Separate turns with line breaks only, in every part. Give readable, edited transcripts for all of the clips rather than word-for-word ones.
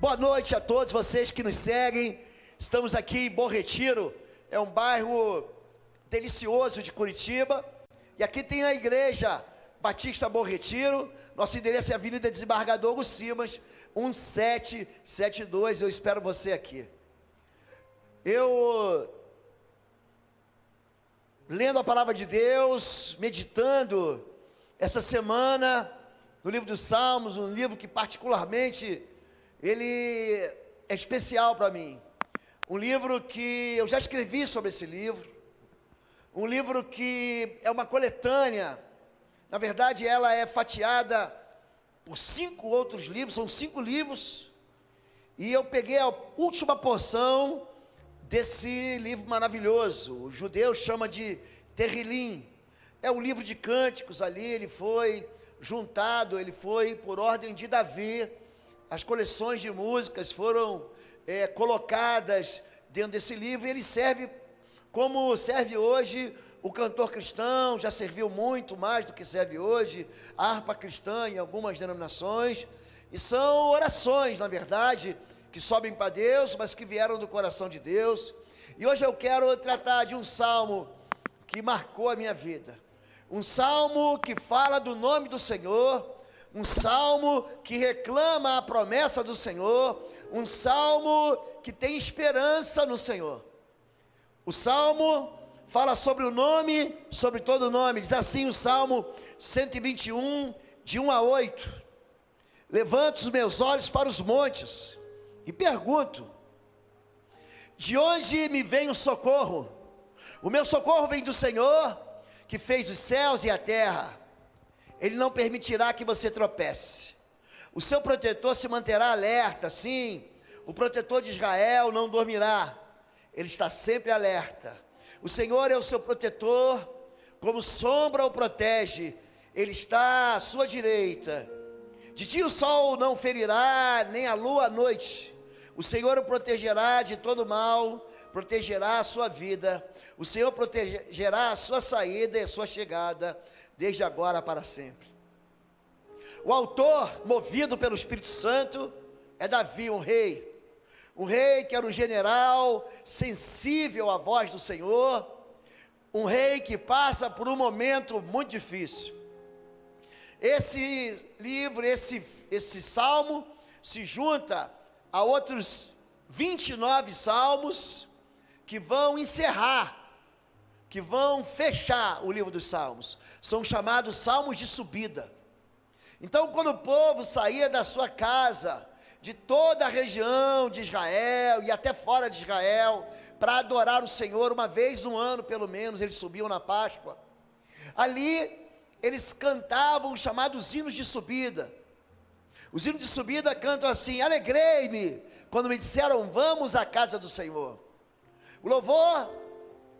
Boa noite a todos vocês que nos seguem. Estamos aqui em Bom Retiro, é um bairro delicioso de Curitiba. E aqui tem a igreja Batista Bom Retiro. Nosso endereço é Avenida Desembargador Hugo Simas, 1772. Eu espero você aqui. Lendo a palavra de Deus, meditando essa semana no livro dos Salmos, um livro que particularmente ele é especial para mim. Um livro que eu já escrevi sobre esse livro. Um livro que é uma coletânea. Na verdade, ela é fatiada por 5 outros livros, são 5 livros. E eu peguei a última porção desse livro maravilhoso. O judeu chama de Terrilim. É um livro de cânticos ali, ele foi juntado, ele foi por ordem de Davi. As coleções de músicas foram colocadas dentro desse livro, e ele serve como serve hoje o cantor cristão, já serviu muito mais do que serve hoje, a harpa cristã em algumas denominações, e são orações, na verdade, que sobem para Deus, mas que vieram do coração de Deus. E hoje eu quero tratar de um salmo que marcou a minha vida, um salmo que fala do nome do Senhor, um salmo que reclama a promessa do Senhor, um salmo que tem esperança no Senhor. O salmo fala sobre o nome, sobre todo o nome. Diz assim o Salmo 121, de 1 a 8: levanto os meus olhos para os montes e pergunto: de onde me vem o socorro? O meu socorro vem do Senhor, que fez os céus e a terra. Ele não permitirá que você tropece. O seu protetor se manterá alerta, sim. O protetor de Israel não dormirá. Ele está sempre alerta. O Senhor é o seu protetor, como sombra o protege. Ele está à sua direita. De dia o sol não ferirá, nem a lua à noite. O Senhor o protegerá de todo mal, protegerá a sua vida. O Senhor protegerá a sua saída e a sua chegada, desde agora para sempre. O autor, movido pelo Espírito Santo, é Davi, um rei que era um general sensível à voz do Senhor, um rei que passa por um momento muito difícil. Esse livro, esse salmo se junta a outros 29 salmos que vão encerrar, que vão fechar o livro dos Salmos. São chamados salmos de subida. Então, quando o povo saía da sua casa, de toda a região de Israel e até fora de Israel, para adorar o Senhor uma vez no ano, pelo menos, eles subiam na Páscoa. Ali, eles cantavam os chamados hinos de subida. Os hinos de subida cantam assim: alegrei-me quando me disseram, vamos à casa do Senhor. O louvor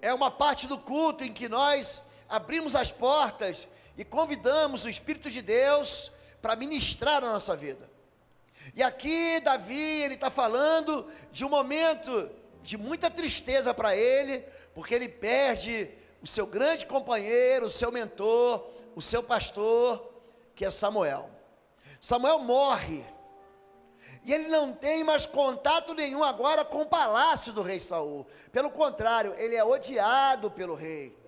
é uma parte do culto em que nós abrimos as portas e convidamos o Espírito de Deus para ministrar na nossa vida. E aqui Davi, ele está falando de um momento de muita tristeza para ele, porque ele perde o seu grande companheiro, o seu mentor, o seu pastor, que é Samuel. Samuel morre, e ele não tem mais contato nenhum agora com o palácio do rei Saul. Pelo contrário, ele é odiado pelo rei.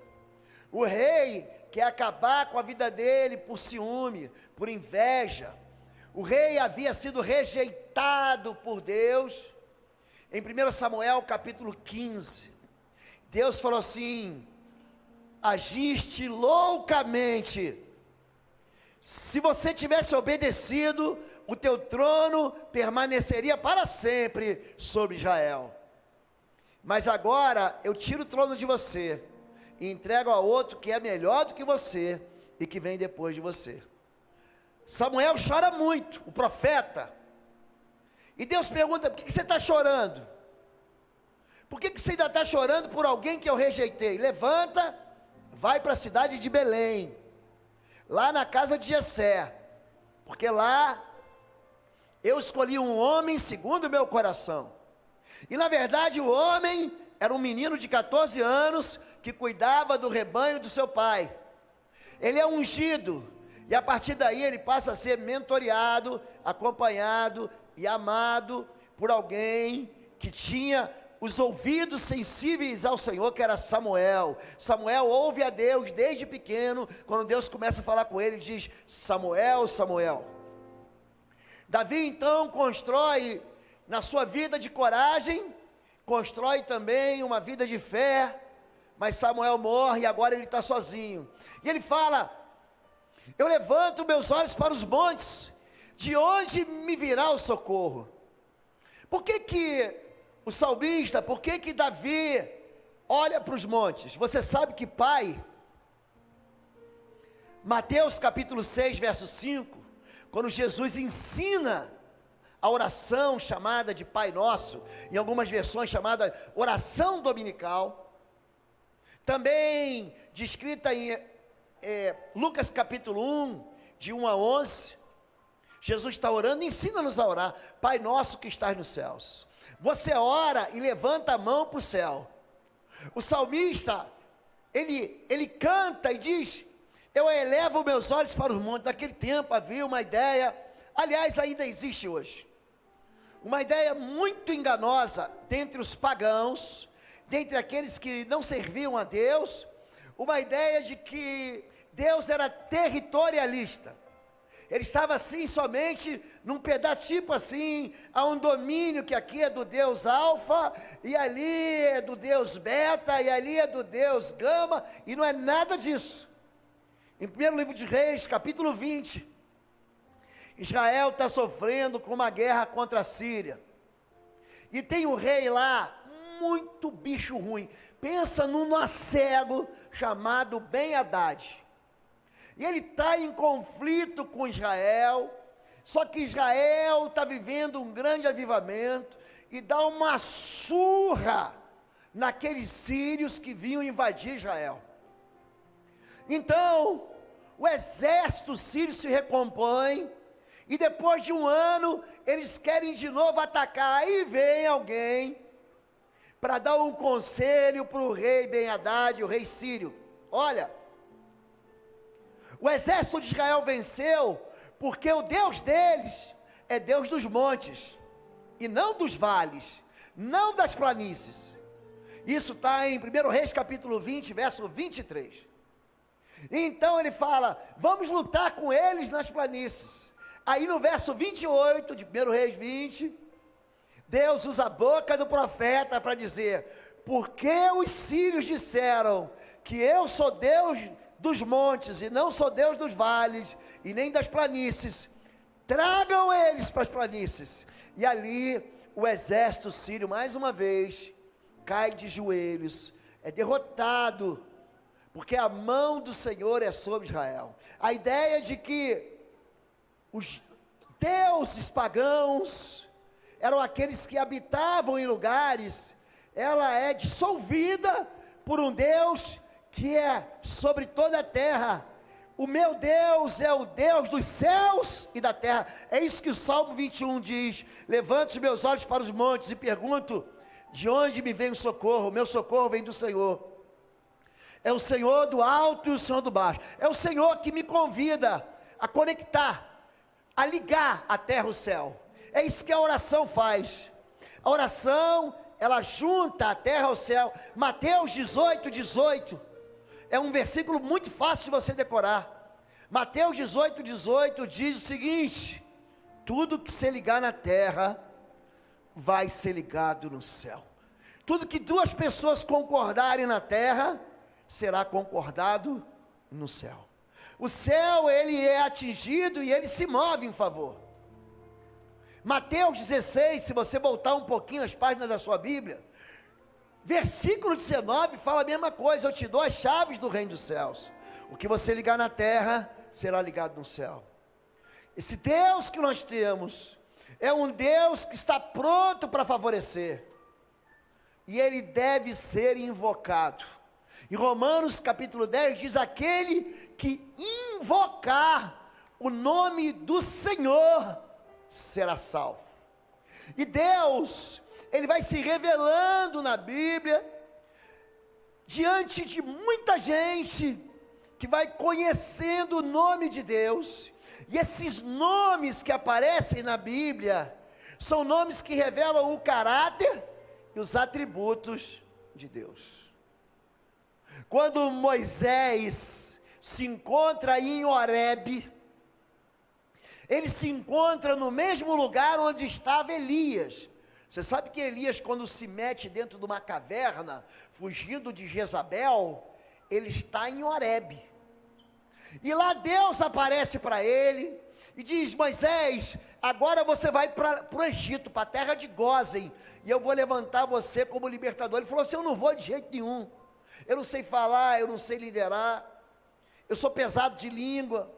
O rei quer acabar com a vida dele por ciúme, por inveja. O rei havia sido rejeitado por Deus. Em 1 Samuel capítulo 15, Deus falou assim: agiste loucamente. Se você tivesse obedecido, o teu trono permaneceria para sempre sobre Israel. Mas agora eu tiro o trono de você e entrego a outro que é melhor do que você e que vem depois de você. Samuel chora muito, o profeta. E Deus pergunta: por que você está chorando? Por que você ainda está chorando por alguém que eu rejeitei? Levanta, vai para a cidade de Belém, lá na casa de Jessé, porque lá eu escolhi um homem segundo o meu coração. E na verdade o homem era um menino de 14 anos que cuidava do rebanho do seu pai. Ele é ungido, e a partir daí ele passa a ser mentoreado, acompanhado, e amado por alguém que tinha os ouvidos sensíveis ao Senhor, que era Samuel. Samuel ouve a Deus desde pequeno. Quando Deus começa a falar com ele, ele diz: Samuel, Samuel. Davi então constrói na sua vida de coragem, constrói também uma vida de fé, mas Samuel morre e agora ele está sozinho. E ele fala: eu levanto meus olhos para os montes, de onde me virá o socorro? Por que o salmista, por que Davi olha para os montes? Você sabe que pai, Mateus capítulo 6, verso 5, quando Jesus ensina a oração chamada de Pai Nosso, em algumas versões chamada oração dominical, também descrita em Lucas capítulo 1, de 1 a 11, Jesus está orando, ensina-nos a orar: Pai Nosso que estás nos céus. Você ora e levanta a mão para o céu. O salmista, ele canta e diz: eu elevo meus olhos para os montes. Naquele tempo havia uma ideia, aliás ainda existe hoje, uma ideia muito enganosa dentre os pagãos, dentre aqueles que não serviam a Deus, uma ideia de que Deus era territorialista. Ele estava assim somente num pedaço, tipo assim, há um domínio que aqui é do Deus Alfa, e ali é do Deus Beta, e ali é do Deus Gama, e não é nada disso. Em 1º livro de Reis, capítulo 20, Israel está sofrendo com uma guerra contra a Síria, e tem um rei lá, muito bicho ruim, pensa num cego chamado Ben-Hadad, e ele está em conflito com Israel, só que Israel está vivendo um grande avivamento, e dá uma surra naqueles sírios que vinham invadir Israel. Então, o exército sírio se recompõe, e depois de um ano, eles querem de novo atacar. Aí vem alguém para dar um conselho para o rei Ben-Hadad, o rei sírio: olha, o exército de Israel venceu, porque o Deus deles é Deus dos montes, e não dos vales, não das planícies. Isso está em 1 Reis capítulo 20, verso 23. Então ele fala: vamos lutar com eles nas planícies. Aí no verso 28 de 1 Reis 20, Deus usa a boca do profeta para dizer: porque os sírios disseram que eu sou Deus dos montes, e não sou Deus dos vales, e nem das planícies, tragam eles para as planícies. E ali o exército sírio, mais uma vez, cai de joelhos, é derrotado, porque a mão do Senhor é sobre Israel. A ideia de que os deuses pagãos eram aqueles que habitavam em lugares, ela é dissolvida por um Deus que é sobre toda a terra. O meu Deus é o Deus dos céus e da terra. É isso que o Salmo 21 diz: levanto os meus olhos para os montes e pergunto: de onde me vem o socorro? O meu socorro vem do Senhor. É o Senhor do alto e o Senhor do baixo. É o Senhor que me convida a conectar, a ligar a terra ao céu. É isso que a oração faz. A oração, ela junta a terra ao céu. Mateus 18, 18. É um versículo muito fácil de você decorar. Mateus 18, 18 diz o seguinte: tudo que se ligar na terra, vai ser ligado no céu. Tudo que duas pessoas concordarem na terra, será concordado no céu. O céu, ele é atingido e ele se move em favor. Mateus 16, se você voltar um pouquinho as páginas da sua Bíblia, versículo 19 fala a mesma coisa: eu te dou as chaves do reino dos céus. O que você ligar na terra, será ligado no céu. Esse Deus que nós temos, é um Deus que está pronto para favorecer, e ele deve ser invocado. Em Romanos capítulo 10 diz: aquele que invocar o nome do Senhor, será salvo. E Deus, ele vai se revelando na Bíblia, diante de muita gente, que vai conhecendo o nome de Deus, e esses nomes que aparecem na Bíblia, são nomes que revelam o caráter e os atributos de Deus. Quando Moisés se encontra em Horebe, ele se encontra no mesmo lugar onde estava Elias. Você sabe que Elias, quando se mete dentro de uma caverna, fugindo de Jezabel, ele está em Horebe. E lá Deus aparece para ele e diz: Moisés, agora você vai para o Egito, para a terra de Gósen, e eu vou levantar você como libertador. Ele falou assim: eu não vou de jeito nenhum, eu não sei falar, eu não sei liderar, eu sou pesado de língua,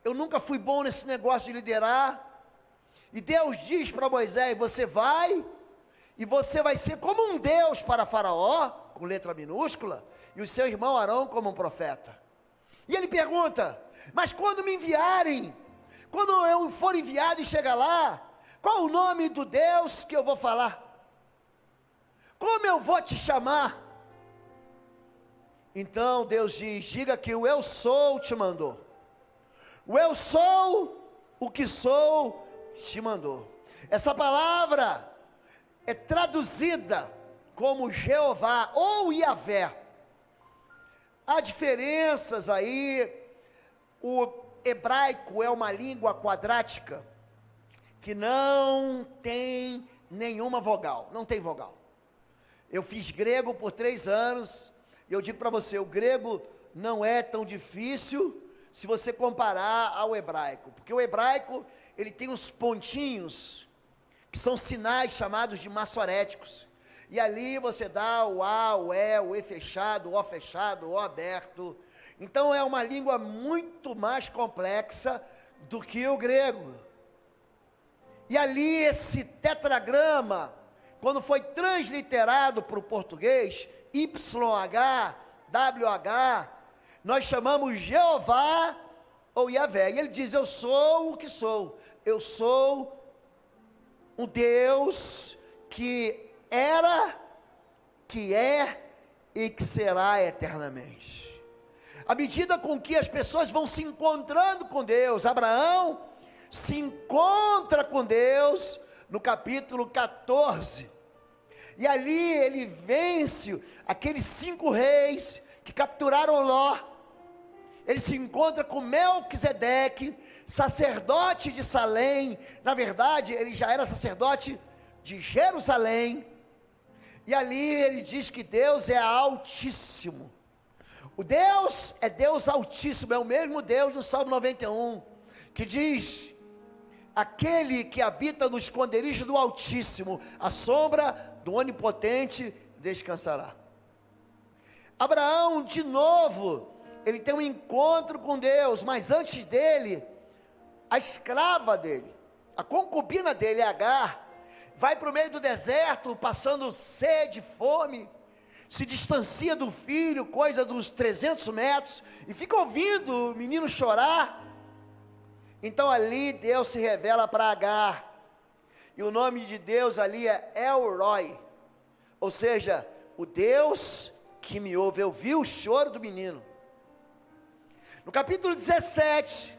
eu nunca fui bom nesse negócio de liderar. E Deus diz para Moisés: você vai, e você vai ser como um Deus para Faraó, com letra minúscula, e o seu irmão Arão como um profeta. E ele pergunta: mas quando me enviarem, quando eu for enviado e chegar lá, qual o nome do Deus que eu vou falar? Como eu vou te chamar? Então Deus diz: diga que o eu sou te mandou. O eu sou, o que sou, te mandou. Essa palavra é traduzida como Jeová ou Yahvé. Há diferenças aí. O hebraico é uma língua quadrática que não tem nenhuma vogal, não tem vogal. Eu fiz grego por 3 anos, e eu digo para você, o grego não é tão difícil se você comparar ao hebraico, porque o hebraico, ele tem uns pontinhos, que são sinais chamados de maçoréticos, e ali você dá o A, o E, o E fechado, o O aberto. Então é uma língua muito mais complexa do que o grego. E ali esse tetragrama, quando foi transliterado para o português, YHWH, nós chamamos Jeová ou Yahvé. E ele diz: eu sou o que sou. Eu sou um Deus que era, que é e que será eternamente. À medida com que as pessoas vão se encontrando com Deus, Abraão se encontra com Deus no capítulo 14, e ali ele vence aqueles 5 reis que capturaram Ló. Ele se encontra com Melquisedeque, sacerdote de Salém. Na verdade, ele já era sacerdote de Jerusalém, e ali ele diz que Deus é altíssimo. O Deus é Deus altíssimo, é o mesmo Deus do Salmo 91, que diz: aquele que habita no esconderijo do Altíssimo, a sombra do Onipotente descansará. Abraão, de novo, ele tem um encontro com Deus, mas antes dele, a escrava dele, a concubina dele, Agar, vai para o meio do deserto, passando sede, fome, se distancia do filho, coisa dos 300 metros, e fica ouvindo o menino chorar. Então ali Deus se revela para Agar, e o nome de Deus ali é El-Roi, ou seja, o Deus que me ouve. Eu vi o choro do menino. No capítulo 17,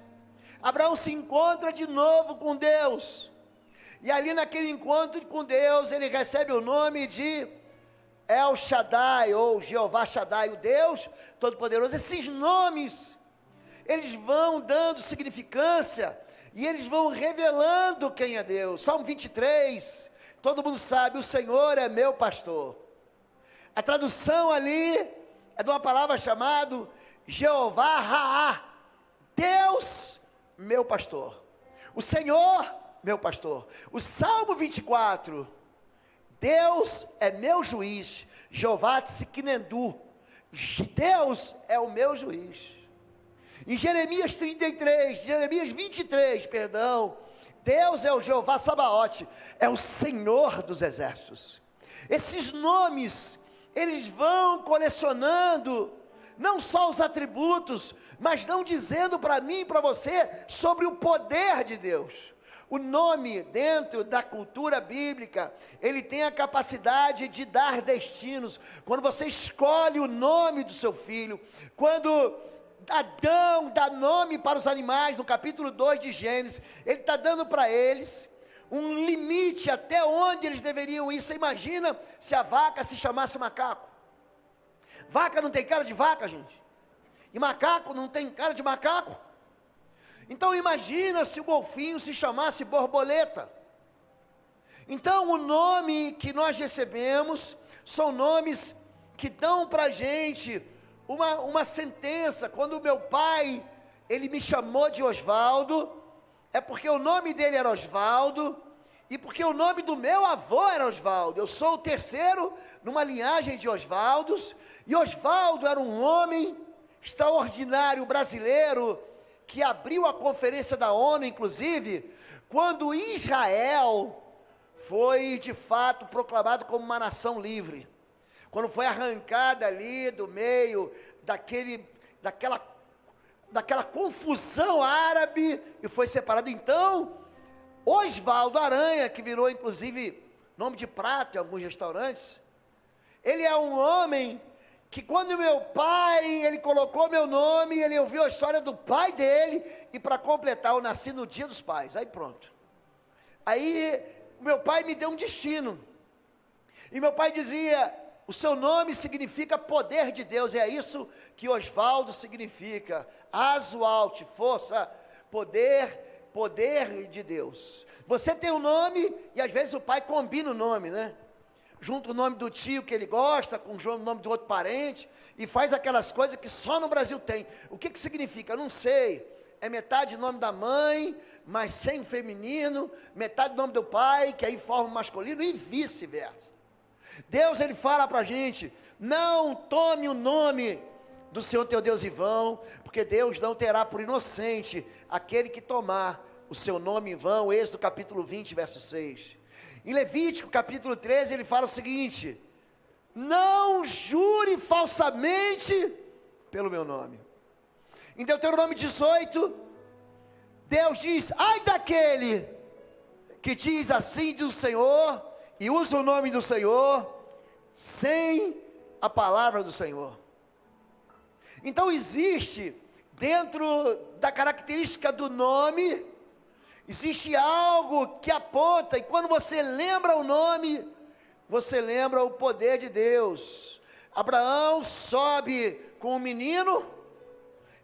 Abraão se encontra de novo com Deus, e ali naquele encontro com Deus, ele recebe o nome de El Shaddai, ou Jeová Shaddai, o Deus Todo-Poderoso. Esses nomes, eles vão dando significância, e eles vão revelando quem é Deus. Salmo 23, todo mundo sabe: o Senhor é meu pastor. A tradução ali é de uma palavra chamada Jeová Raá, Deus meu pastor, o Senhor meu pastor. O Salmo 24, Deus é meu juiz, Jeová Tsiknendu, Deus é o meu juiz. Em Jeremias 23, perdão, Deus é o Jeová Sabaote, é o Senhor dos exércitos. Esses nomes, eles vão colecionando, não só os atributos, mas não dizendo para mim e para você sobre o poder de Deus. O nome, dentro da cultura bíblica, ele tem a capacidade de dar destinos. Quando você escolhe o nome do seu filho, quando Adão dá nome para os animais, no capítulo 2 de Gênesis, ele está dando para eles um limite até onde eles deveriam ir. Você imagina se a vaca se chamasse macaco? Vaca não tem cara de vaca, gente. E macaco não tem cara de macaco. Então imagina se o golfinho se chamasse borboleta. Então o nome que nós recebemos são nomes que dão para a gente uma sentença. Quando meu pai, ele me chamou de Osvaldo, é porque o nome dele era Osvaldo, e porque o nome do meu avô era Osvaldo. Eu sou o terceiro numa linhagem de Osvaldos, e Osvaldo era um homem extraordinário brasileiro, que abriu a conferência da ONU, inclusive, quando Israel foi de fato proclamado como uma nação livre. Quando foi arrancada ali do meio daquela confusão árabe e foi separado. Então, Osvaldo Aranha, que virou inclusive nome de prato em alguns restaurantes, ele é um homem que quando meu pai, ele colocou meu nome, ele ouviu a história do pai dele, e para completar, eu nasci no dia dos pais, aí pronto. Aí, meu pai me deu um destino, e meu pai dizia, o seu nome significa poder de Deus, é isso que Osvaldo significa, Azualt, força, poder de Deus. Você tem um nome, e às vezes o pai combina o nome, né? Junta o nome do tio que ele gosta, com o nome do outro parente, e faz aquelas coisas que só no Brasil tem. O que significa? Eu não sei. É metade do nome da mãe, mas sem o feminino, metade do nome do pai, que aí forma o masculino, e vice-versa. Deus, ele fala para a gente, não tome o nome do Senhor teu Deus em vão, porque Deus não terá por inocente aquele que tomar o seu nome em vão. Êxodo capítulo 20, verso 6. Em Levítico capítulo 13, ele fala o seguinte, não jure falsamente pelo meu nome. Em Deuteronômio 18, Deus diz, ai daquele que diz assim diz o Senhor, e usa o nome do Senhor, sem a palavra do Senhor. Então existe, dentro da característica do nome, existe algo que aponta, e quando você lembra o nome, você lembra o poder de Deus. Abraão sobe com um menino,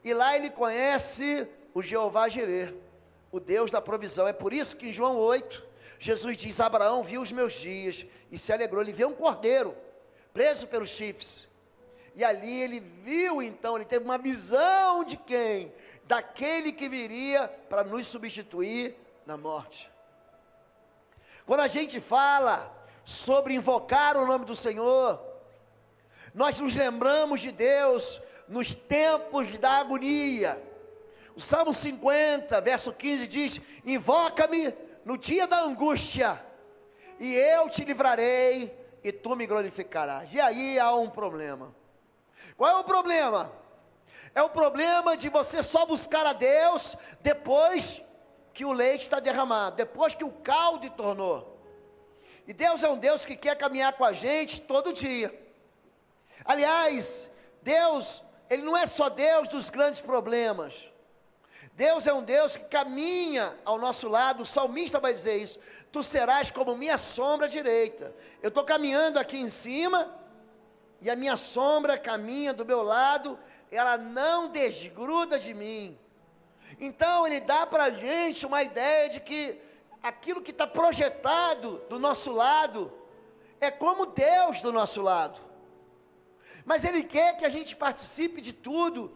e lá ele conhece o Jeová Jireh, o Deus da provisão. É por isso que em João 8, Jesus diz, Abraão viu os meus dias, e se alegrou. Ele viu um cordeiro, preso pelos chifres, e ali ele viu, então, ele teve uma visão de quem? Daquele que viria para nos substituir na morte. Quando a gente fala sobre invocar o nome do Senhor, nós nos lembramos de Deus nos tempos da agonia. O Salmo 50, verso 15 diz, invoca-me no dia da angústia, e eu te livrarei, e tu me glorificarás. E aí há um problema. Qual é o problema? É o problema de você só buscar a Deus depois que o leite está derramado, depois que o caldo tornou. E Deus é um Deus que quer caminhar com a gente todo dia. Aliás, Deus, Ele não é só Deus dos grandes problemas. Deus é um Deus que caminha ao nosso lado. O salmista vai dizer isso, tu serás como minha sombra direita. Eu estou caminhando aqui em cima, e a minha sombra caminha do meu lado, ela não desgruda de mim. Então ele dá para a gente uma ideia de que aquilo que está projetado do nosso lado, é como Deus do nosso lado. Mas ele quer que a gente participe de tudo,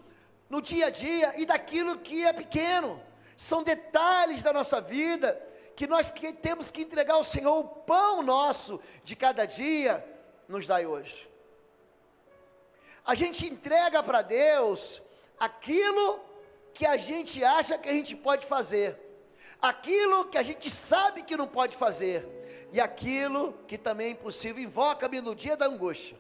no dia a dia, e daquilo que é pequeno. São detalhes da nossa vida, que nós temos que entregar ao Senhor. O pão nosso de cada dia, nos dai hoje. A gente entrega para Deus aquilo que a gente acha que a gente pode fazer, aquilo que a gente sabe que não pode fazer, e aquilo que também é impossível. Invoca-me no dia da angústia.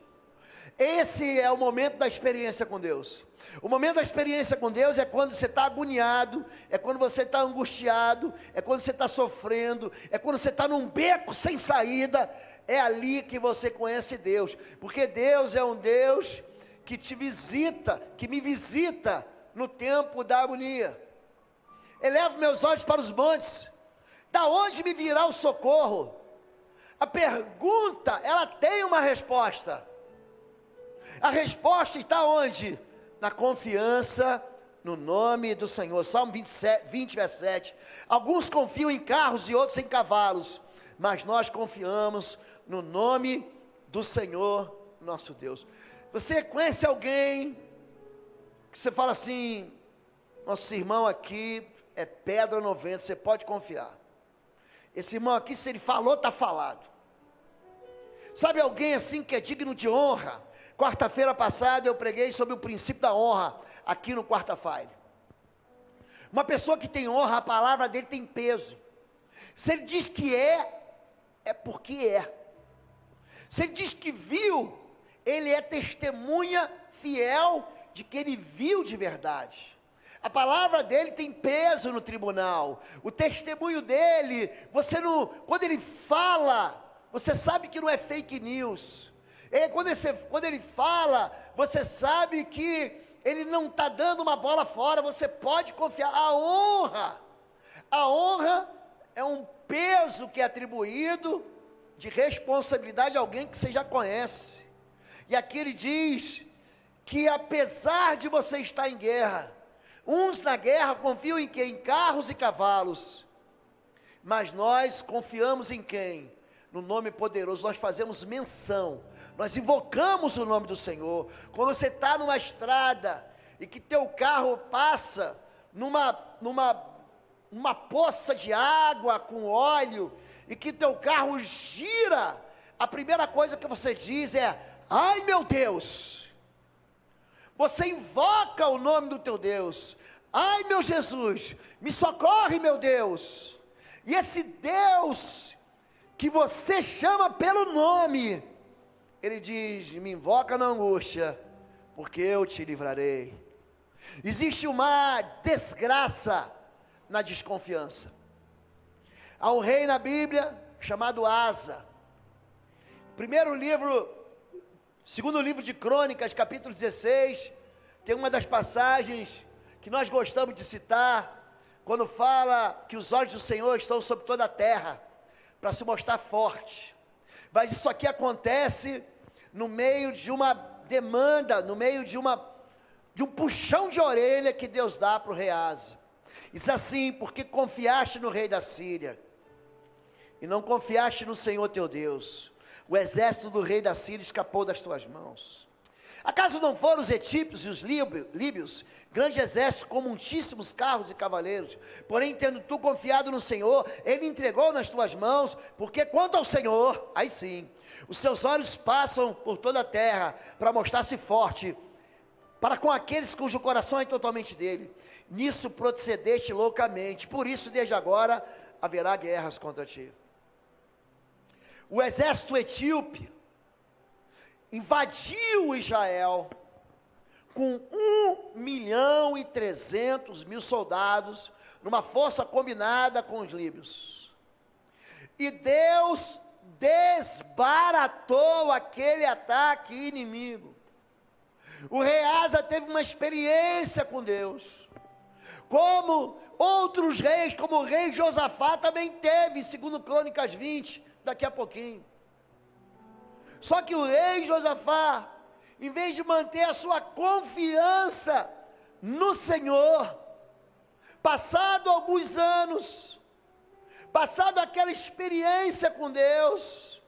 Esse é o momento da experiência com Deus. O momento da experiência com Deus é quando você está agoniado, é quando você está angustiado, é quando você está sofrendo, é quando você está num beco sem saída. É ali que você conhece Deus, porque Deus é um Deus que te visita, que me visita no tempo da agonia. Elevo meus olhos para os montes, Da onde me virá o socorro? A pergunta, ela tem uma resposta. A resposta está onde? Na confiança no nome do Senhor. Salmo 20, verso 7. Alguns confiam em carros e outros em cavalos, mas nós confiamos no nome do Senhor, nosso Deus. Você conhece alguém que você fala assim, nosso irmão aqui é pedra no vento, você pode confiar. Esse irmão aqui, se ele falou, está falado. Sabe alguém assim que é digno de honra? Quarta-feira passada eu preguei sobre o princípio da honra, aqui no Quarta-feira. Uma pessoa que tem honra, a palavra dele tem peso. Se ele diz que é porque é. Se ele diz que viu, ele é testemunha fiel de que ele viu de verdade. A palavra dele tem peso no tribunal. O testemunho dele, quando ele fala, você sabe que não é fake news. Quando ele fala, você sabe que ele não está dando uma bola fora, você pode confiar. A honra é um peso que é atribuído de responsabilidade a alguém que você já conhece. E aqui ele diz que apesar de você estar em guerra, uns na guerra confiam em quem? Em carros e cavalos, mas nós confiamos em quem? No nome poderoso. Nós fazemos menção, nós invocamos o nome do Senhor. Quando você está numa estrada, e que teu carro passa numa poça de água com óleo, e que teu carro gira, a primeira coisa que você diz é, ai meu Deus. Você invoca o nome do teu Deus, ai meu Jesus, me socorre meu Deus. E esse Deus que você chama pelo nome, ele diz, me invoca na angústia, porque eu te livrarei. Existe uma desgraça na desconfiança. Há um rei na Bíblia chamado Asa. Segundo livro de Crônicas, capítulo 16, tem uma das passagens que nós gostamos de citar, quando fala que os olhos do Senhor estão sobre toda a terra, para se mostrar forte. Mas isso aqui acontece no meio de uma demanda, no meio de um puxão de orelha que Deus dá para o rei Asa. Diz assim, porque confiaste no rei da Síria, e não confiaste no Senhor teu Deus, o exército do rei da Síria escapou das tuas mãos. Acaso não foram os etíopes e os líbios, grande exército com muitíssimos carros e cavaleiros? Porém, tendo tu confiado no Senhor, Ele entregou nas tuas mãos, porque quanto ao Senhor, aí sim, os seus olhos passam por toda a terra, para mostrar-se forte, para com aqueles cujo coração é totalmente dele. Nisso procedeste loucamente, por isso desde agora haverá guerras contra ti. O exército etíope invadiu Israel com 1.300.000 soldados, numa força combinada com os líbios. E Deus desbaratou aquele ataque inimigo. O rei Asa teve uma experiência com Deus, como outros reis, como o rei Josafá também teve, segundo Crônicas 20, daqui a pouquinho. Só que o rei Josafá, em vez de manter a sua confiança no Senhor, passado alguns anos, passado aquela experiência com Deus,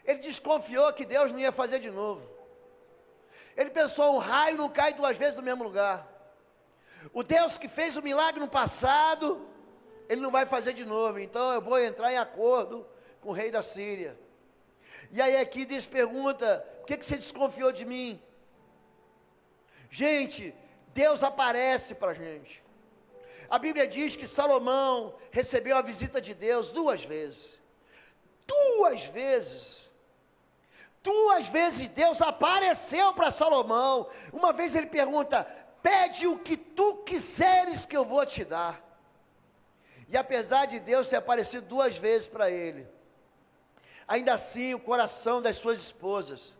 ele desconfiou que Deus não ia fazer de novo. Ele pensou, um raio não cai duas vezes no mesmo lugar. O Deus que fez o milagre no passado, Ele não vai fazer de novo, então eu vou entrar em acordo com o rei da Síria. E aí aqui Deus pergunta, por que você desconfiou de mim? Gente, Deus aparece para a gente. A Bíblia diz que Salomão recebeu a visita de Deus 2 vezes. 2 vezes. 2 vezes Deus apareceu para Salomão. Uma vez ele pergunta, pede o que tu quiseres que eu vou te dar. E apesar de Deus ter aparecido 2 vezes para ele, ainda assim o coração das suas esposas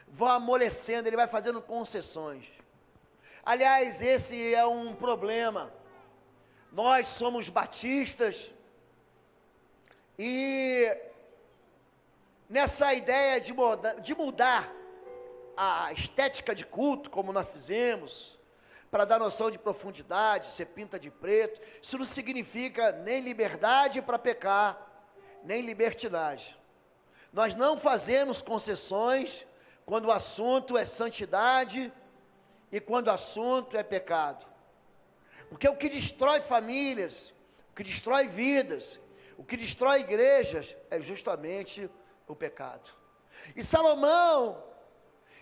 vai amolecendo, ele vai fazendo concessões. Aliás, esse é um problema. Nós somos batistas, E nessa ideia de mudar a estética de culto, como nós fizemos, para dar noção de profundidade, ser pinta de preto, isso não significa nem liberdade para pecar, nem libertinagem. Nós não fazemos concessões quando o assunto é santidade e quando o assunto é pecado. Porque o que destrói famílias, o que destrói vidas, o que destrói igrejas é justamente o pecado. E Salomão,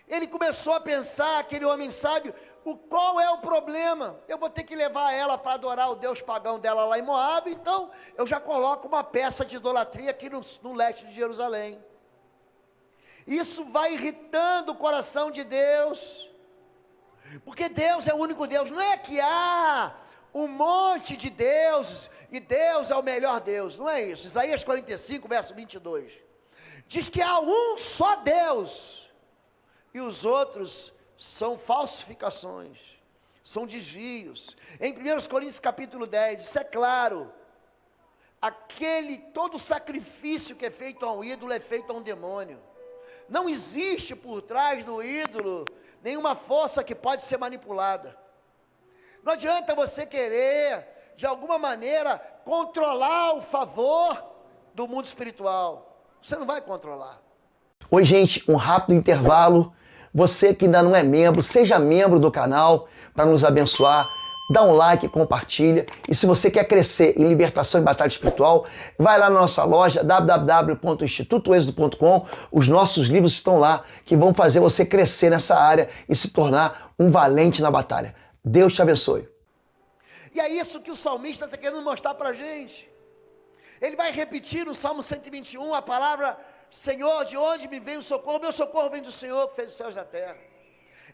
ele começou a pensar, aquele homem sábio, qual é o problema? Eu vou ter que levar ela para adorar o deus pagão dela lá em Moabe, então eu já coloco uma peça de idolatria aqui no leste de Jerusalém. Isso vai irritando o coração de Deus, porque Deus é o único Deus. Não é que há um monte de deuses e Deus é o melhor Deus, não é isso. Isaías 45, verso 22, diz que há um só Deus, e os outros são falsificações, são desvios. Em 1 Coríntios capítulo 10, isso é claro, todo sacrifício que é feito a um ídolo é feito a um demônio. Não existe por trás do ídolo nenhuma força que pode ser manipulada. Não adianta você querer, de alguma maneira, controlar o favor do mundo espiritual. Você não vai controlar.
Oi, gente, um rápido intervalo. Você que ainda não é membro, seja membro do canal para nos abençoar. Dá um like, compartilha. E se você quer crescer em libertação e batalha espiritual, vai lá na nossa loja www.institutoexodo.com. Os nossos livros estão lá que vão fazer você crescer nessa área e se tornar um valente na batalha. Deus te abençoe.
E é isso que o salmista está querendo mostrar para a gente. Ele vai repetir no Salmo 121 a palavra: Senhor, de onde me vem o socorro? Meu socorro vem do Senhor que fez os céus e a terra.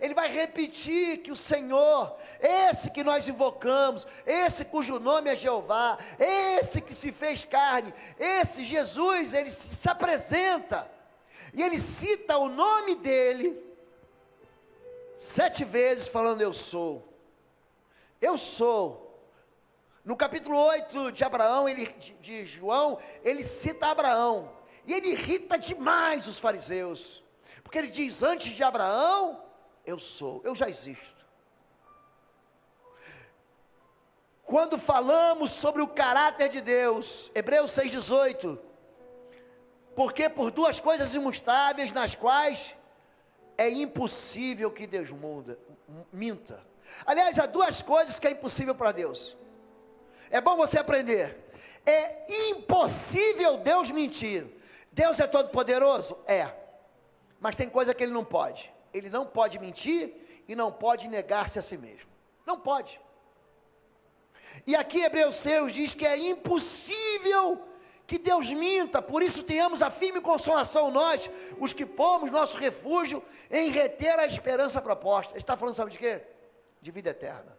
Ele vai repetir que o Senhor, esse que nós invocamos, esse cujo nome é Jeová, esse que se fez carne, esse Jesus, ele se apresenta, e ele cita o nome dele 7 vezes falando: eu sou. Eu sou. No capítulo 8 de Abraão, de João, ele cita Abraão, e ele irrita demais os fariseus, porque ele diz: antes de Abraão, eu sou, eu já existo. Quando falamos sobre o caráter de Deus, Hebreus 6,18, porque por 2 coisas imutáveis, nas quais é impossível que Deus minta. Aliás, há 2 coisas que é impossível para Deus. É bom você aprender. É impossível Deus mentir. Deus é todo poderoso? É. Mas tem coisa que ele não pode. Ele não pode mentir e não pode negar-se a si mesmo. Não pode. E aqui Hebreus 6 diz que é impossível que Deus minta. Por isso tenhamos a firme consolação nós, os que pomos nosso refúgio em reter a esperança proposta. Ele está falando, sabe de quê? De vida eterna.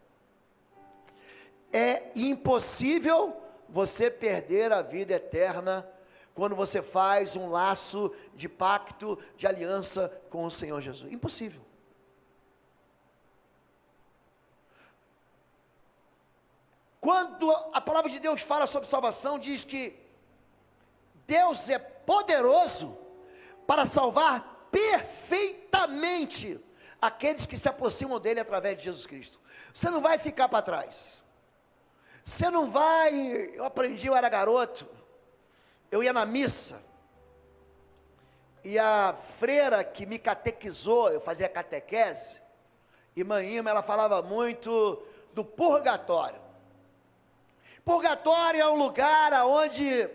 É impossível você perder a vida eterna quando você faz um laço de pacto, de aliança com o Senhor Jesus. Impossível. Quando a palavra de Deus fala sobre salvação, diz que Deus é poderoso para salvar perfeitamente aqueles que se aproximam dele através de Jesus Cristo. Você não vai ficar para trás. Você não vai... Eu aprendi, eu era garoto, eu ia na missa, e a freira que me catequizou, eu fazia catequese, e mãe Ima, ela falava muito do purgatório. Purgatório é um lugar onde,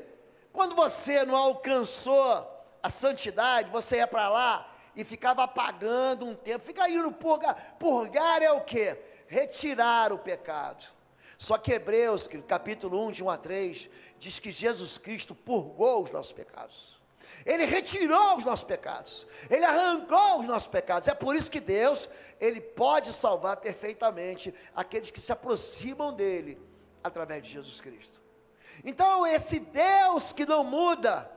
quando você não alcançou a santidade, você ia para lá e ficava apagando um tempo. Fica aí no purgar é o quê? Retirar o pecado. Só que Hebreus, capítulo 1, de 1 a 3, diz que Jesus Cristo purgou os nossos pecados. Ele retirou os nossos pecados. Ele arrancou os nossos pecados. É por isso que Deus, ele pode salvar perfeitamente aqueles que se aproximam dele através de Jesus Cristo. Então, esse Deus que não muda,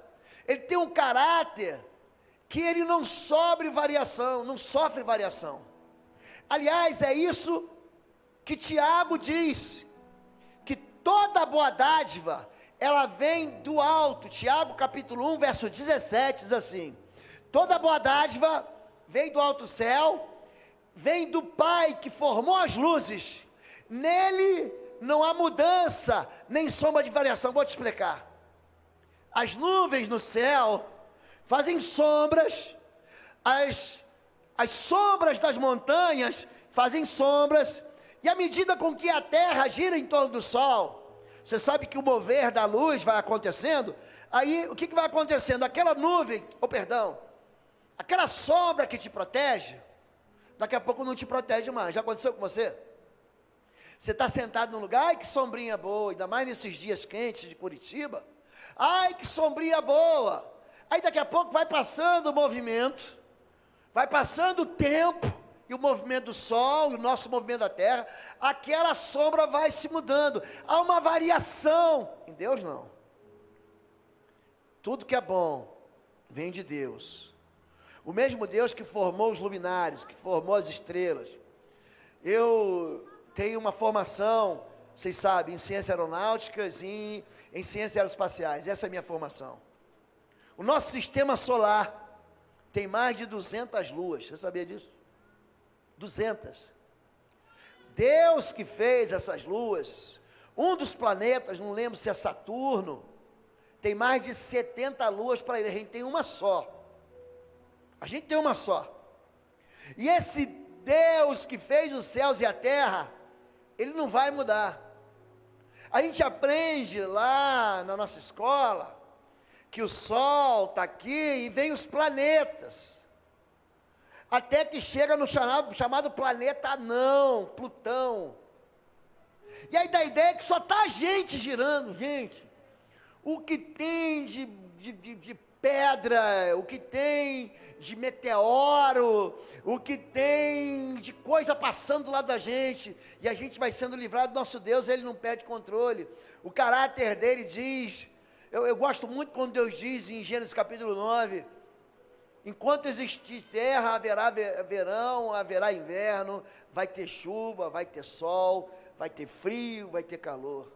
ele tem um caráter que ele não sofre variação. Aliás, é isso que Tiago diz, que toda boa dádiva ela vem do alto. Tiago capítulo 1, verso 17, diz assim: toda boa dádiva vem do alto céu, vem do Pai que formou as luzes, nele não há mudança, nem sombra de variação. Vou te explicar. As nuvens no céu fazem sombras, as sombras das montanhas fazem sombras, e à medida com que a terra gira em torno do sol, você sabe que o mover da luz vai acontecendo, aí o que vai acontecendo? Aquela nuvem, aquela sombra que te protege, daqui a pouco não te protege mais. Já aconteceu com você? Você está sentado num lugar, ai que sombrinha boa, ainda mais nesses dias quentes de Curitiba, ai que sombrinha boa, aí daqui a pouco vai passando o movimento, vai passando o tempo, e o movimento do sol, e o nosso movimento da terra, aquela sombra vai se mudando, há uma variação. Em Deus não. Tudo que é bom, vem de Deus. O mesmo Deus que formou os luminares, que formou as estrelas. Eu tenho uma formação, vocês sabem, em ciências aeronáuticas e em ciências aeroespaciais, essa é a minha formação. O nosso sistema solar tem mais de 200 luas, você sabia disso? 200. Deus que fez essas luas, um dos planetas, não lembro se é Saturno, tem mais de 70 luas para ele, a gente tem uma só. A gente tem uma só. E esse Deus que fez os céus e a terra, ele não vai mudar. A gente aprende lá na nossa escola, que o Sol está aqui e vem os planetas. Até que chega no chamado planeta anão, Plutão. E aí dá a ideia que só está a gente girando, gente. O que tem de pedra, o que tem de meteoro, o que tem de coisa passando do lado da gente, e a gente vai sendo livrado do nosso Deus, ele não perde controle. O caráter dele diz, eu gosto muito quando Deus diz em Gênesis capítulo 9, enquanto existir terra, haverá verão, haverá inverno, vai ter chuva, vai ter sol, vai ter frio, vai ter calor.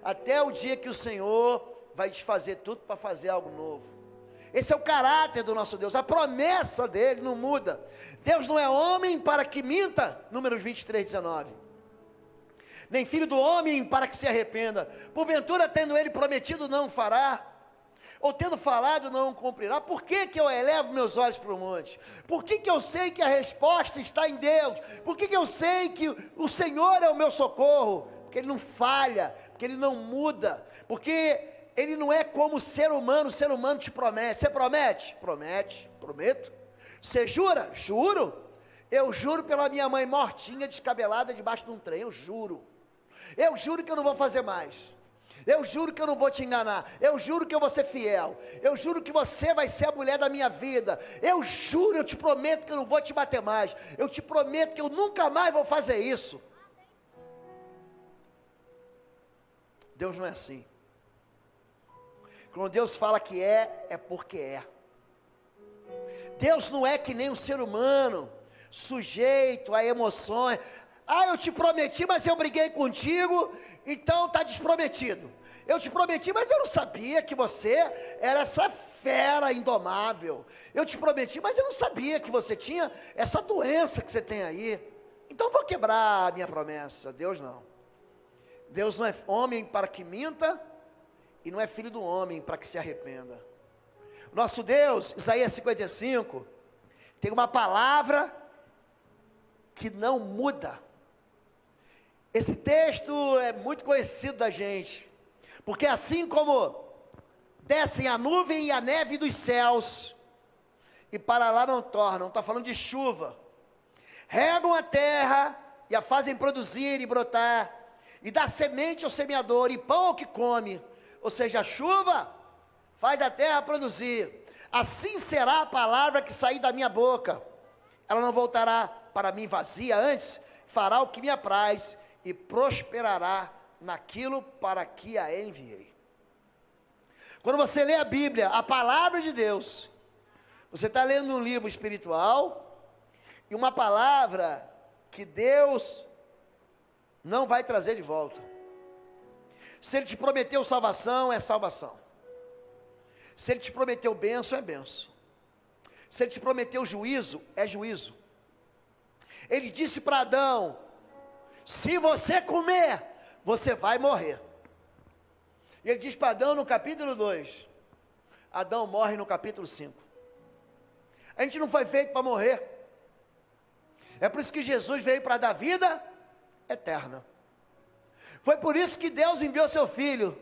Até o dia que o Senhor vai desfazer tudo para fazer algo novo. Esse é o caráter do nosso Deus, a promessa dele não muda. Deus não é homem para que minta, Números 23, 19. Nem filho do homem para que se arrependa. Porventura, tendo ele prometido, não fará. Ou tendo falado, não cumprirá. Por que eu elevo meus olhos para o monte? Por que eu sei que a resposta está em Deus? Por que eu sei que o Senhor é o meu socorro? Porque Ele não falha, porque Ele não muda, porque Ele não é como o ser humano te promete. Você promete? Promete, prometo. Você jura? Juro. Eu juro pela minha mãe mortinha, descabelada, debaixo de um trem, eu juro. Eu juro que eu não vou fazer mais. Eu juro que eu não vou te enganar. Eu juro que eu vou ser fiel. Eu juro que você vai ser a mulher da minha vida. Eu juro, eu te prometo que eu não vou te bater mais. Eu te prometo que eu nunca mais vou fazer isso. Deus não é assim. Quando Deus fala que é porque é. Deus não é que nem um ser humano, sujeito a emoções. Ah, eu te prometi, mas eu briguei contigo, então está desprometido. Eu te prometi, mas eu não sabia que você era essa fera indomável. Eu te prometi, mas eu não sabia que você tinha essa doença que você tem aí. Então vou quebrar a minha promessa. Deus não. Deus não é homem para que minta, e não é filho do homem para que se arrependa. Nosso Deus, Isaías 55, tem uma palavra que não muda. Esse texto é muito conhecido da gente, porque assim como descem a nuvem e a neve dos céus, e para lá não tornam, está falando de chuva, regam a terra e a fazem produzir e brotar, e dá semente ao semeador e pão ao que come, ou seja, a chuva faz a terra produzir. Assim será a palavra que sair da minha boca, ela não voltará para mim vazia, antes fará o que me apraz, e prosperará naquilo para que a enviei. Quando você lê a Bíblia, a palavra de Deus, você está lendo um livro espiritual, e uma palavra que Deus não vai trazer de volta. Se Ele te prometeu salvação, é salvação. Se Ele te prometeu bênção, é bênção. Se Ele te prometeu juízo, é juízo. Ele disse para Adão: se você comer, você vai morrer. E Ele diz para Adão no capítulo 2, Adão morre no capítulo 5. A gente não foi feito para morrer. É por isso que Jesus veio para dar vida eterna. Foi por isso que Deus enviou seu Filho,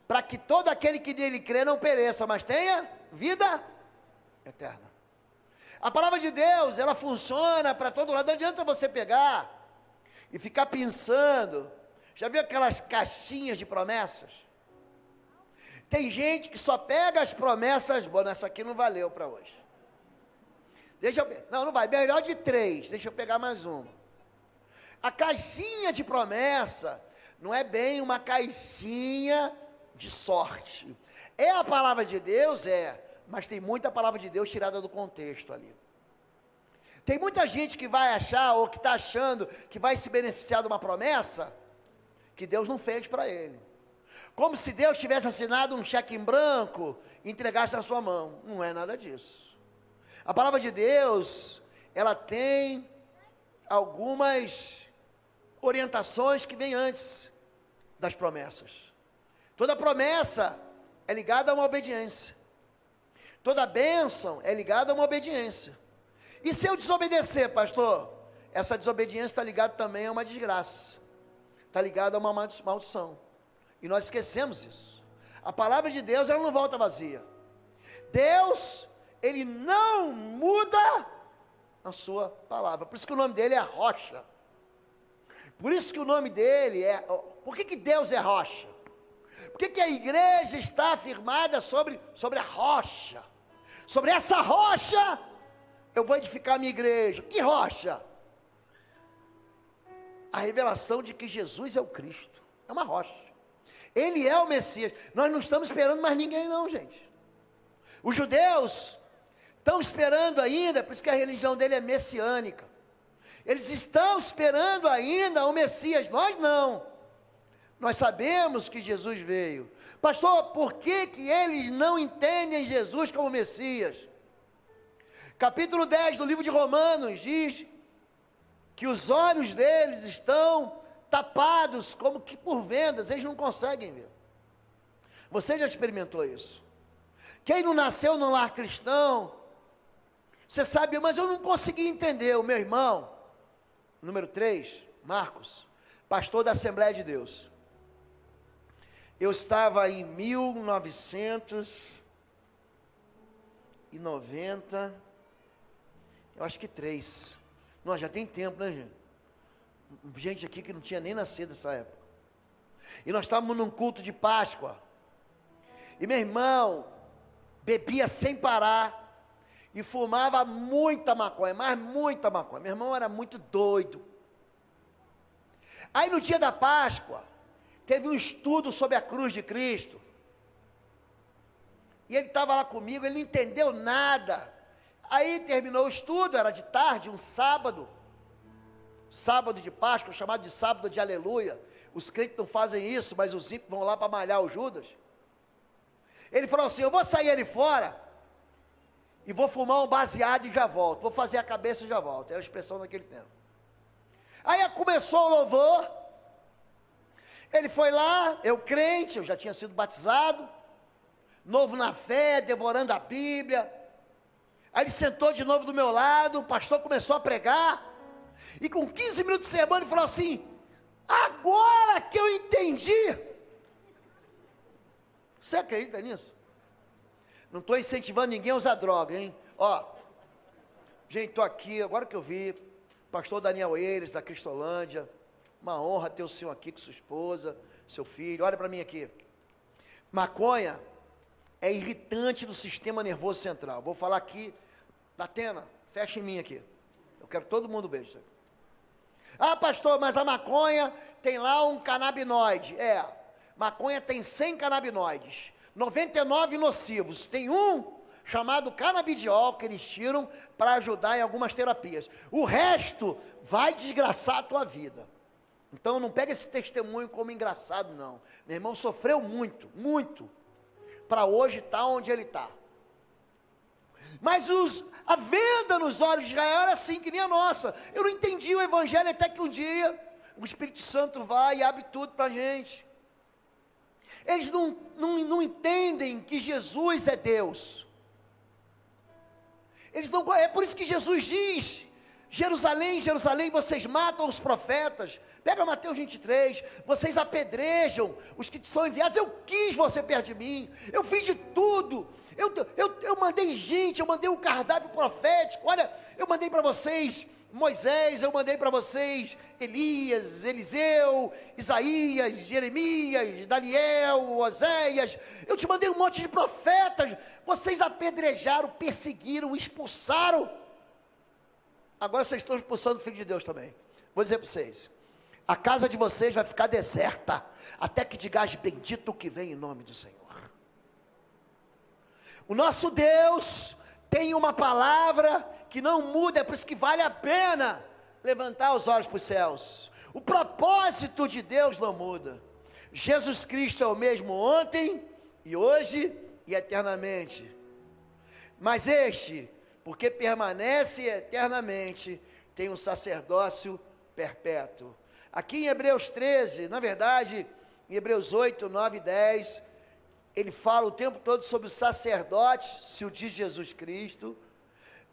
para que todo aquele que nele crê não pereça, mas tenha vida eterna. A palavra de Deus, ela funciona para todo lado. Não adianta você pegar e ficar pensando. Já viu aquelas caixinhas de promessas? Tem gente que só pega as promessas, bom, essa aqui não valeu para hoje. Não vai, melhor de 3, deixa eu pegar mais uma. A caixinha de promessa não é bem uma caixinha de sorte. É a palavra de Deus, mas tem muita palavra de Deus tirada do contexto ali. Tem muita gente que vai achar, ou que está achando, que vai se beneficiar de uma promessa, que Deus não fez para ele. Como se Deus tivesse assinado um cheque em branco, e entregasse na sua mão. Não é nada disso. A palavra de Deus, ela tem algumas orientações que vêm antes das promessas. Toda promessa é ligada a uma obediência. Toda bênção é ligada a uma obediência. E se eu desobedecer, pastor? Essa desobediência está ligada também a uma desgraça. Está ligada a uma maldição. E nós esquecemos isso. A palavra de Deus, ela não volta vazia. Deus, Ele não muda a sua palavra. Por isso que o nome dele é rocha. Por isso que o nome dele é... Por que Deus é rocha? Por que a igreja está afirmada sobre a rocha? Sobre essa rocha, eu vou edificar a minha igreja. Que rocha? A revelação de que Jesus é o Cristo. É uma rocha. Ele é o Messias. Nós não estamos esperando mais ninguém não, gente. Os judeus estão esperando ainda, por isso que a religião dele é messiânica. Eles estão esperando ainda o Messias, nós não. Nós sabemos que Jesus veio. Pastor, por que eles não entendem Jesus como Messias? Capítulo 10 do livro de Romanos diz que os olhos deles estão tapados como que por vendas, eles não conseguem ver. Você já experimentou isso? Quem não nasceu no lar cristão, você sabe, mas eu não consegui entender. O meu irmão, número 3, Marcos, pastor da Assembleia de Deus. Eu estava em 1990, eu acho que 3. Nós já tem tempo, né, gente? Gente aqui que não tinha nem nascido nessa época. E nós estávamos num culto de Páscoa. E meu irmão bebia sem parar e fumava muita maconha, mas muita maconha. Meu irmão era muito doido. Aí no dia da Páscoa, teve um estudo sobre a cruz de Cristo. E ele estava lá comigo, ele não entendeu nada. Aí terminou o estudo, era de tarde, um sábado de Páscoa, chamado de sábado de aleluia. Os crentes não fazem isso, mas os ímpios vão lá para malhar o Judas. Ele falou assim: eu vou sair ali fora e vou fumar um baseado e já volto, vou fazer a cabeça e já volto. Era a expressão daquele tempo. Aí começou o louvor, ele foi lá, eu crente, eu já tinha sido batizado, novo na fé, devorando a Bíblia. Aí ele sentou de novo do meu lado, o pastor começou a pregar, e com 15 minutos de sermão ele falou assim: agora que eu entendi. Você acredita nisso? Não estou incentivando ninguém a usar droga, hein? Ó, gente, estou aqui, agora que eu vi, pastor Daniel Eiras, da Cristolândia, uma honra ter o senhor aqui com sua esposa, seu filho. Olha para mim aqui. Maconha é irritante do sistema nervoso central. Vou falar aqui, Datena, fecha em mim aqui. Eu quero que todo mundo veja isso aqui. Ah, pastor, mas a maconha tem lá um canabinoide. Maconha tem 100 canabinoides, 99 nocivos. Tem um chamado canabidiol que eles tiram para ajudar em algumas terapias. O resto vai desgraçar a tua vida. Então não pega esse testemunho como engraçado, não. Meu irmão sofreu muito, muito, para hoje estar onde ele está. Mas a venda nos olhos de Israel era assim, que nem a nossa. Eu não entendi o evangelho até que um dia o Espírito Santo vai e abre tudo para a gente. Eles não entendem que Jesus é Deus. É por isso que Jesus diz: Jerusalém, Jerusalém, vocês matam os profetas. Pega Mateus 23, vocês apedrejam os que te são enviados. Eu quis você perto de mim, eu fiz de tudo, eu mandei gente, eu mandei um cardápio profético. Olha, eu mandei para vocês Moisés, eu mandei para vocês Elias, Eliseu, Isaías, Jeremias, Daniel, Oséias. Eu te mandei um monte de profetas. Vocês apedrejaram, perseguiram, expulsaram. Agora vocês estão expulsando o Filho de Deus também. Vou dizer para vocês: a casa de vocês vai ficar deserta, até que digais bendito o que vem em nome do Senhor. O nosso Deus tem uma palavra que não muda, é por isso que vale a pena levantar os olhos para os céus. O propósito de Deus não muda. Jesus Cristo é o mesmo ontem, e hoje, e eternamente. Mas este, porque permanece eternamente, tem um sacerdócio perpétuo. Aqui em Hebreus 13, na verdade, em Hebreus 8, 9 e 10, ele fala o tempo todo sobre o sacerdote, se o diz Jesus Cristo,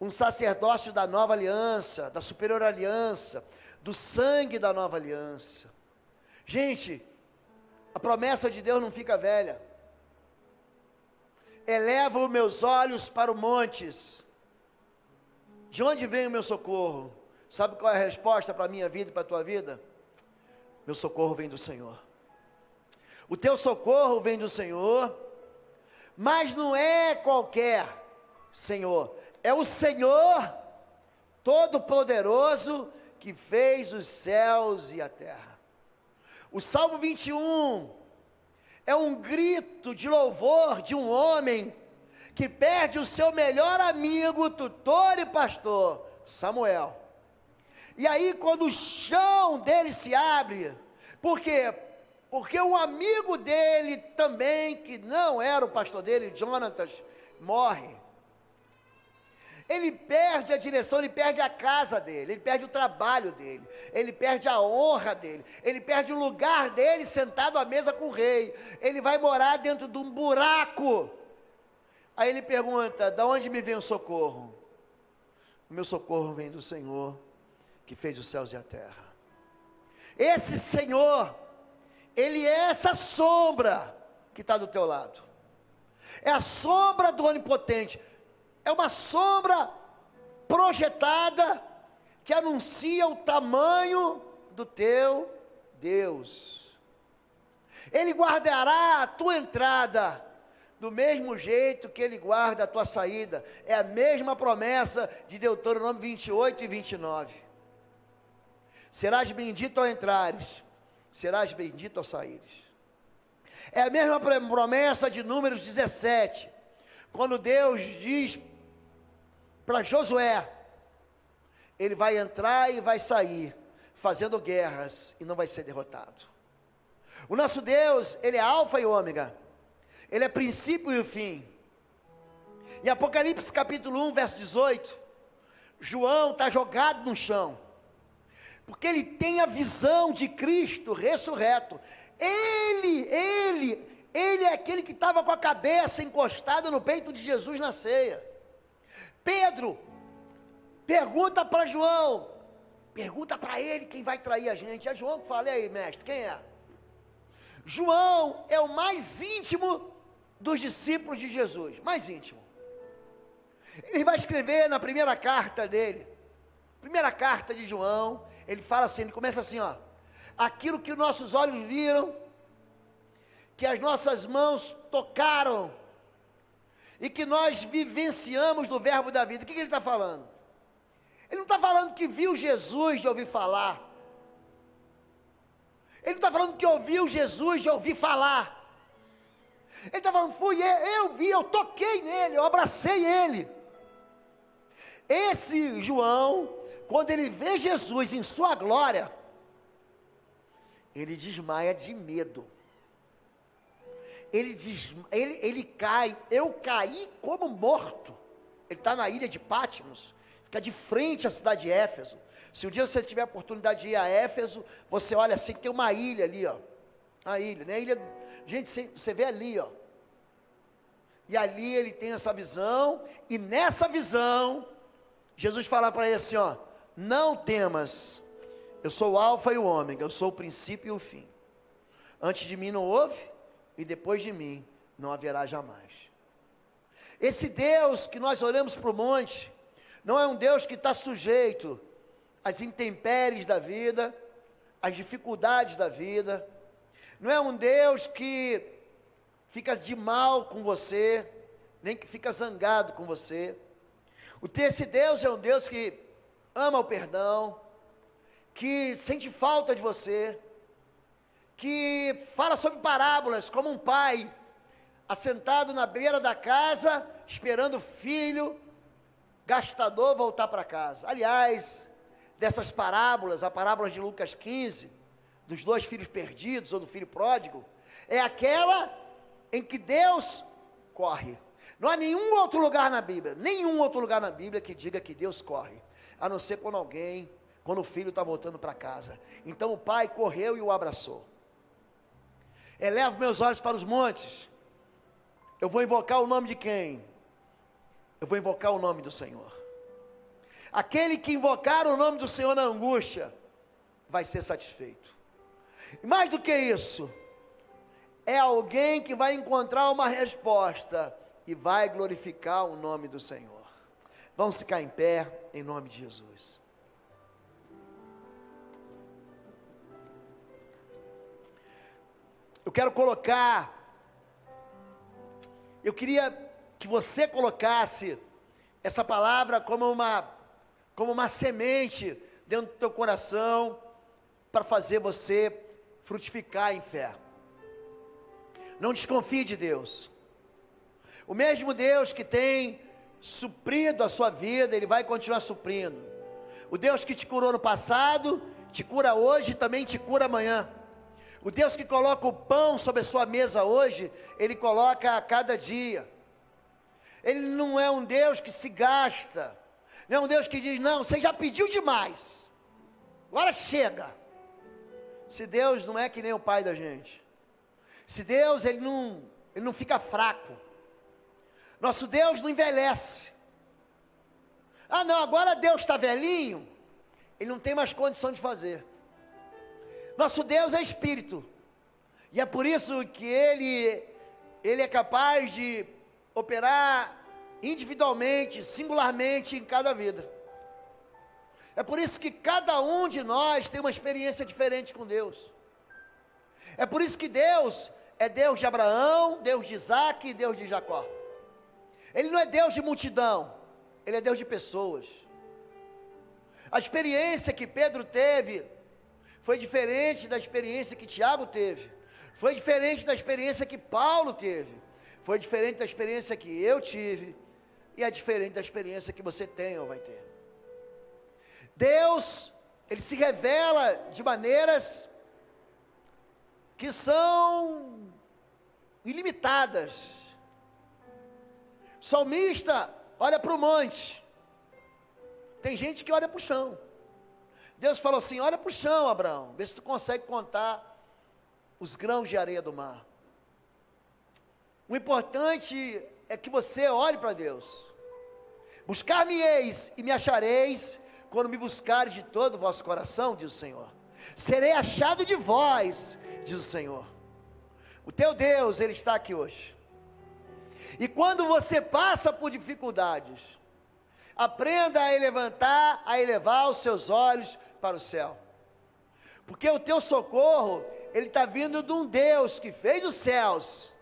um sacerdócio da nova aliança, da superior aliança, do sangue da nova aliança. Gente, a promessa de Deus não fica velha. Elevo os meus olhos para os montes. De onde vem o meu socorro? Sabe qual é a resposta para a minha vida e para a tua vida? Meu socorro vem do Senhor. O teu socorro vem do Senhor, mas não é qualquer Senhor. É o Senhor Todo-Poderoso que fez os céus e a terra. O Salmo 21 é um grito de louvor de um homem que perde o seu melhor amigo, tutor e pastor, Samuel. E aí quando o chão dele se abre, por quê? Porque um amigo dele também, que não era o pastor dele, Jonatas, morre. Ele perde a direção, ele perde a casa dele, ele perde o trabalho dele, ele perde a honra dele, ele perde o lugar dele sentado à mesa com o rei, ele vai morar dentro de um buraco. Aí ele pergunta: de onde me vem o socorro? O meu socorro vem do Senhor, que fez os céus e a terra. Esse Senhor, Ele é essa sombra que está do teu lado, é a sombra do Onipotente, é uma sombra projetada que anuncia o tamanho do teu Deus. Ele guardará a tua entrada do mesmo jeito que Ele guarda a tua saída. É a mesma promessa de Deuteronômio 28 e 29. Serás bendito ao entrares, serás bendito ao saíres. É a mesma promessa de Números 17, quando Deus diz para Josué: ele vai entrar e vai sair, fazendo guerras, e não vai ser derrotado. O nosso Deus, Ele é alfa e ômega, Ele é princípio e o fim. Em Apocalipse capítulo 1, verso 18, João está jogado no chão, porque ele tem a visão de Cristo ressurreto. Ele é aquele que estava com a cabeça encostada no peito de Jesus na ceia. Pedro pergunta para João, pergunta para ele quem vai trair a gente. É João que fala: e aí, mestre, quem é? João é o mais íntimo dos discípulos de Jesus, mais íntimo. Ele vai escrever na primeira carta dele, primeira carta de João, ele fala assim, ele começa assim, ó: aquilo que nossos olhos viram, que as nossas mãos tocaram, e que nós vivenciamos do verbo da vida. O que ele está falando? Ele não está falando que viu Jesus de ouvir falar. Ele não está falando que ouviu Jesus de ouvir falar. Ele está falando: eu vi, eu toquei nele, eu abracei ele. Esse João, quando ele vê Jesus em sua glória, ele desmaia de medo. Ele cai, eu caí como morto. Ele está na ilha de Patmos, fica de frente à cidade de Éfeso. Se um dia você tiver a oportunidade de ir a Éfeso, você olha assim, que tem uma ilha ali, ó. A ilha, né? A ilha, gente, você vê ali, ó. E ali ele tem essa visão, e nessa visão, Jesus fala para ele assim, ó: não temas, eu sou o alfa e o ômega, eu sou o princípio e o fim. Antes de mim não houve, e depois de mim não haverá jamais. Esse Deus que nós olhamos para o monte, não é um Deus que está sujeito às intempéries da vida, às dificuldades da vida. Não é um Deus que fica de mal com você, nem que fica zangado com você. Esse Deus é um Deus que ama o perdão, que sente falta de você, que fala sobre parábolas, como um pai assentado na beira da casa, esperando o filho gastador voltar para casa. Aliás, dessas parábolas, a parábola de Lucas 15, dos 2 filhos perdidos, ou do filho pródigo, é aquela em que Deus corre. Não há nenhum outro lugar na Bíblia que diga que Deus corre, a não ser quando o filho está voltando para casa. Então o pai correu e o abraçou. Elevo meus olhos para os montes, eu vou invocar o nome de quem? Eu vou invocar o nome do Senhor. Aquele que invocar o nome do Senhor na angústia, vai ser satisfeito. E mais do que isso, é alguém que vai encontrar uma resposta, e vai glorificar o nome do Senhor. Vamos ficar em pé, em nome de Jesus. Eu queria que você colocasse essa palavra como uma semente dentro do teu coração, para fazer você frutificar em fé. Não desconfie de Deus. O mesmo Deus que tem suprido a sua vida, Ele vai continuar suprindo. O Deus que te curou no passado, te cura hoje e também te cura amanhã. O Deus que coloca o pão sobre a sua mesa hoje, Ele coloca a cada dia. Ele não é um Deus que se gasta, não é um Deus que diz, não, você já pediu demais, agora chega. Se Deus não é que nem o pai da gente, se Deus, Ele não fica fraco, nosso Deus não envelhece. Ah não, agora Deus está velhinho, Ele não tem mais condição de fazer. Nosso Deus é Espírito, e é por isso que Ele é capaz de operar individualmente, singularmente em cada vida. É por isso que cada um de nós tem uma experiência diferente com Deus. É por isso que Deus é Deus de Abraão, Deus de Isaac e Deus de Jacó. Ele não é Deus de multidão, Ele é Deus de pessoas. A experiência que Pedro teve foi diferente da experiência que Tiago teve, foi diferente da experiência que Paulo teve, foi diferente da experiência que eu tive, e é diferente da experiência que você tem ou vai ter. Deus, Ele se revela de maneiras que são ilimitadas. O salmista olha para o monte, tem gente que olha para o chão. Deus falou assim, olha para o chão, Abraão, vê se tu consegue contar os grãos de areia do mar. O importante é que você olhe para Deus. Buscar-me-eis e me achareis, quando me buscares de todo o vosso coração, diz o Senhor. Serei achado de vós, diz o Senhor. O teu Deus, Ele está aqui hoje. E quando você passa por dificuldades, aprenda a elevar os seus olhos para o céu. Porque o teu socorro, ele está vindo de um Deus que fez os céus,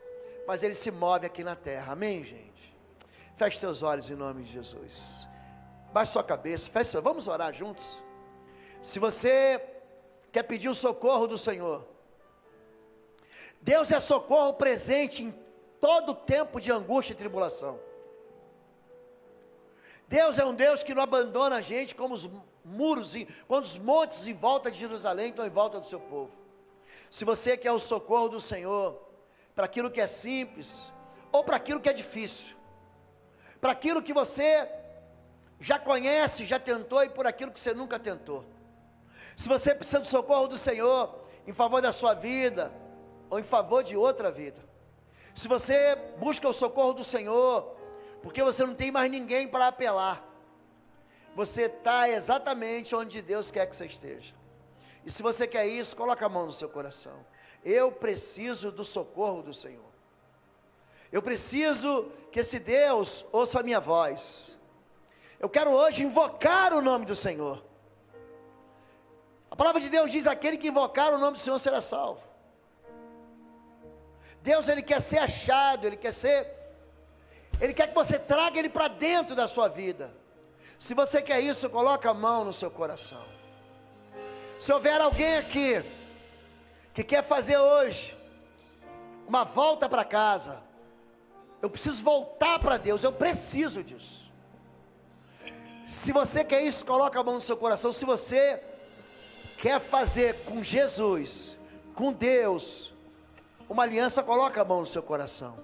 mas Ele se move aqui na terra. Amém, gente? Feche seus olhos em nome de Jesus. Baixe sua cabeça, feche seu... Vamos orar juntos? Se você quer pedir o socorro do Senhor, Deus é socorro presente em todo tempo de angústia e tribulação. Deus é um Deus que não abandona a gente como os muros, quando os montes em volta de Jerusalém estão em volta do seu povo. Se você quer o socorro do Senhor, para aquilo que é simples, ou para aquilo que é difícil, para aquilo que você já conhece, já tentou, e por aquilo que você nunca tentou. Se você precisa do socorro do Senhor, em favor da sua vida, ou em favor de outra vida. Se você busca o socorro do Senhor, porque você não tem mais ninguém para apelar, você está exatamente onde Deus quer que você esteja. E se você quer isso, coloca a mão no seu coração. Eu preciso do socorro do Senhor. Eu preciso que esse Deus ouça a minha voz. Eu quero hoje invocar o nome do Senhor. A palavra de Deus diz: aquele que invocar o nome do Senhor será salvo. Deus, Ele quer ser achado, Ele quer que você traga Ele para dentro da sua vida. Se você quer isso, coloca a mão no seu coração. Se houver alguém aqui que quer fazer hoje uma volta para casa, eu preciso voltar para Deus, eu preciso disso. Se você quer isso, coloca a mão no seu coração. Se você quer fazer com Jesus, com Deus, uma aliança, coloca a mão no seu coração.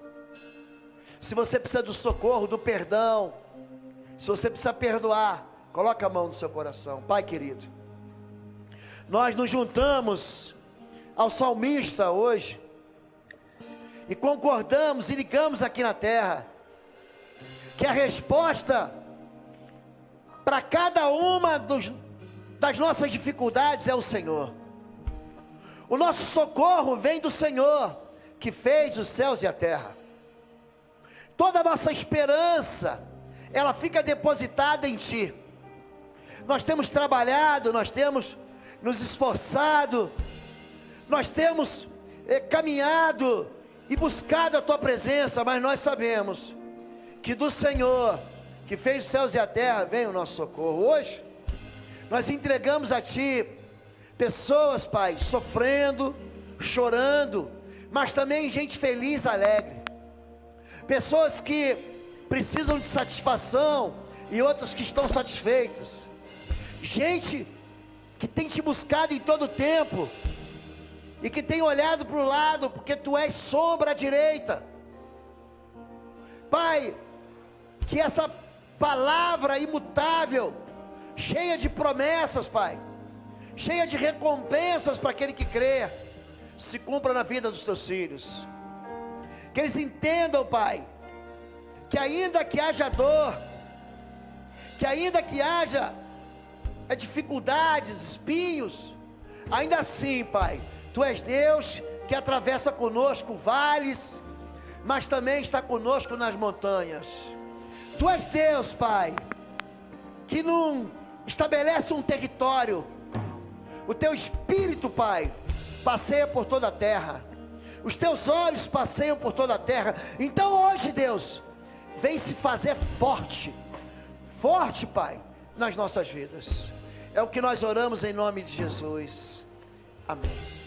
Se você precisa do socorro, do perdão, se você precisa perdoar, coloca a mão no seu coração. Pai querido, nós nos juntamos ao salmista hoje e concordamos e ligamos aqui na terra que a resposta para cada uma das nossas dificuldades é o Senhor. O nosso socorro vem do Senhor, que fez os céus e a terra. Toda a nossa esperança, ela fica depositada em Ti. Nós temos trabalhado, nós temos nos esforçado, nós temos caminhado e buscado a Tua presença, mas nós sabemos que do Senhor, que fez os céus e a terra, vem o nosso socorro. Hoje, nós entregamos a Ti pessoas, Pai, sofrendo, chorando, mas também gente feliz, alegre. Pessoas que precisam de satisfação e outras que estão satisfeitas. Gente que tem Te buscado em todo o tempo e que tem olhado para o lado, porque Tu és sombra à direita. Pai, que essa palavra imutável, cheia de promessas, Pai, cheia de recompensas para aquele que crê, se cumpra na vida dos Teus filhos. Que eles entendam, Pai, que ainda que haja dor, que ainda que haja dificuldades, espinhos, ainda assim, Pai, Tu és Deus que atravessa conosco vales, mas também está conosco nas montanhas. Tu és Deus, Pai, que não estabelece um território. O Teu Espírito, Pai, passeia por toda a terra. Os Teus olhos passeiam por toda a terra. Então hoje, Deus, vem se fazer forte, forte, Pai, nas nossas vidas. É o que nós oramos em nome de Jesus. Amém.